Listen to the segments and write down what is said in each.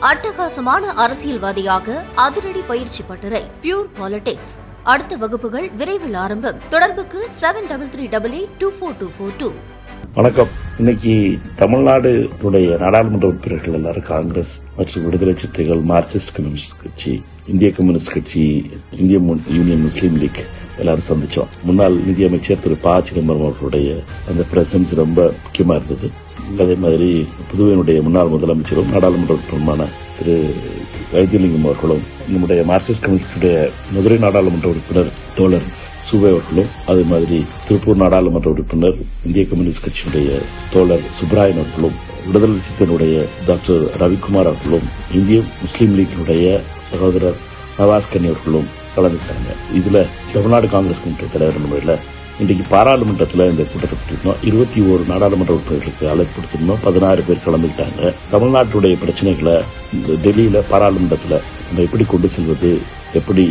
அட்டகாசமான அரசியல்வாதியாக அதிரடி பயிற்சி பட்டறை பியூர் பாலிடிக்ஸ். அடுத்த வகுப்புகள் விரைவில் ஆரம்பம். தொடர்புக்கு 7388242242. வணக்கம். இன்னைக்கு தமிழ்நாடு நாடாளுமன்ற உறுப்பினர்கள் எல்லாரும் காங்கிரஸ் மற்றும் விடுதலை சிறுத்தைகள், மார்க்சிஸ்ட் கம்யூனிஸ்ட் கட்சி, இந்திய கம்யூனிஸ்ட் கட்சி, இந்திய யூனியன் முஸ்லீம் லீக் எல்லாரும் சந்திச்சோம். முன்னாள் நிதியமைச்சர் திரு ப. சிதம்பரம் அவர்களுடைய அந்த பிரசன்ஸ் ரொம்ப முக்கியமா இருந்தது. அதே மாதிரி புதுவையினுடைய முன்னாள் முதலமைச்சரும் நாடாளுமன்ற உறுப்பினருமான திரு வைத்தியலிங்கம் அவர்களும், நம்முடைய மார்க்சிஸ்ட் கம்யூனிஸ்டுடைய மதுரை நாடாளுமன்ற உறுப்பினர் தோழர் சுவே அவர்களும், அதே மாதிரி திருப்பூர் நாடாளுமன்ற உறுப்பினர் இந்திய கம்யூனிஸ்ட் கட்சியுடைய தோழர் சுப்ராயன் அவர்களும், விடுதலை சிறுத்தைகளுடைய டாக்டர் ரவிக்குமார் அவர்களும், இந்திய முஸ்லீம் லீக்கினுடைய சகோதரர் நவாஸ் கனி அவர்களும் கலந்துட்டாங்க. இதுல தமிழ்நாடு காங்கிரஸ் கமிட்டி தலைவர் முறையில் இன்றைக்கு பாராளுமன்றத்தில் இந்த கூட்டத்தை கொடுத்திருந்தோம். 21 நாடாளுமன்ற உறுப்பினர்களுக்கு அழைப்பு கொடுத்திருந்தோம். 16 பேர் கலந்துட்டாங்க. தமிழ்நாட்டுடைய பிரச்சனைகளை டெல்லியில பாராளுமன்றத்தில் நம்ம எப்படி கொண்டு செல்வது, எப்படி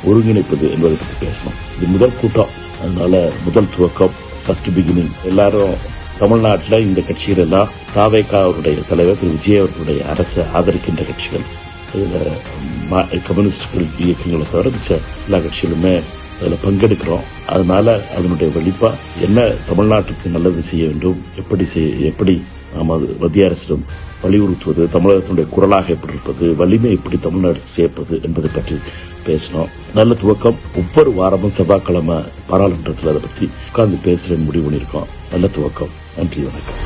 ஒருங்கிணைப்பது என்பதை பற்றி பேசணும். இது முதல் கூட்டம், அதனால முதல் துவக்கம், ஃபர்ஸ்ட் பிகினிங். எல்லாரும் தமிழ்நாட்டில் இந்த கட்சிகள் எல்லாம் தாவேகா அவருடைய தலைவர் திரு விஜய் அவர்களுடைய அரசை ஆதரிக்கின்ற கட்சிகள். இதுல கம்யூனிஸ்டுகள் இயக்கங்களை தவிர எல்லா கட்சிகளுமே அதுல பங்கெடுக்கிறோம். அதனால அதனுடைய வெளிப்பா என்ன தமிழ்நாட்டுக்கு நல்லது செய்ய வேண்டும், எப்படி நாம் மத்திய அரசிடம் வலியுறுத்துவது, தமிழகத்தினுடைய குரலாக எப்படி இருப்பது, வலிமை எப்படி தமிழ்நாட்டுக்கு சேர்ப்பது என்பதை பற்றி பேசணும். நல்ல துவக்கம். ஒவ்வொரு வாரமும் செவ்வாய்க்கிழமை பாராளுமன்றத்தில் அதை பற்றி உட்கார்ந்து பேசுறேன்னு முடிவு பண்ணியிருக்கோம். நல்ல துவக்கம். நன்றி, வணக்கம்.